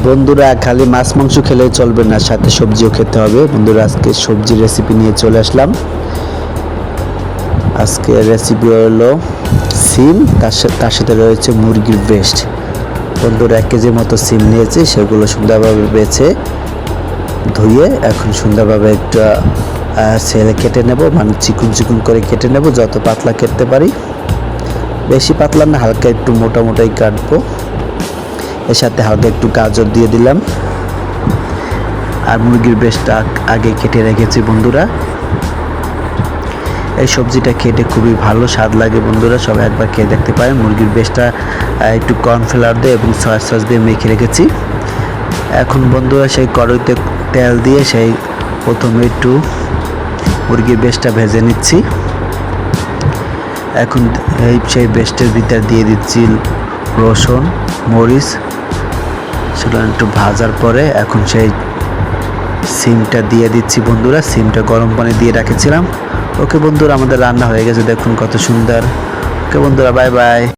বন্ধুরা খালি মাছ মাংস খেলেই চলবে না, সাথে সবজিও খেতে হবে। বন্ধুরা আজকে সবজির রেসিপি নিয়ে চলে আসলাম। আজকে রেসিপি হলো সিম, তার সাথে রয়েছে মুরগির ব্রেস্ট। বন্ধুরা 1 কেজির মতো সিম নিয়েছি, সেগুলো সুন্দরভাবে বেছে ধুয়ে এখন সুন্দরভাবে একটা ছেলে কেটে নেব, মানে চিকুন চিকুন করে কেটে নেব, যত পাতলা কেটে পারি। বেশি পাতলা না, হালকা একটু মোটা মোটাই কাটবো। এর সাথে হালকা একটু গাজর দিয়ে দিলাম, আর মুরগির ব্রেস্টটা আগে কেটে রেখেছি। বন্ধুরা এই সবজিটা খেতে খুবই ভালো স্বাদ লাগে। বন্ধুরা সবাই একবার খেয়ে দেখতে পারেন। মুরগির ব্রেস্টটা একটু কর্নফ্লাওয়ার দিয়ে এবং সয়া সস দিয়ে মেখে রেখেছি। এখন বন্ধুরা সেই কড়াইতে তেল দিয়ে সেই প্রথমে একটু মুরগির ব্রেস্টটা ভেজে নিচ্ছি। এখন সেই ব্রেস্টের ভিতর দিয়ে দিচ্ছি রসুন, মরিচ। সেটা একটু ভাজার পরে এখন সেই সিমটা দিয়ে দিচ্ছি। বন্ধুরা সিমটা গরম পানি দিয়ে রেখেছিলাম। ওকে বন্ধুরা, আমাদের রান্না হয়ে গেছে, দেখুন কত সুন্দর। ওকে বন্ধুরা, বাই বাই।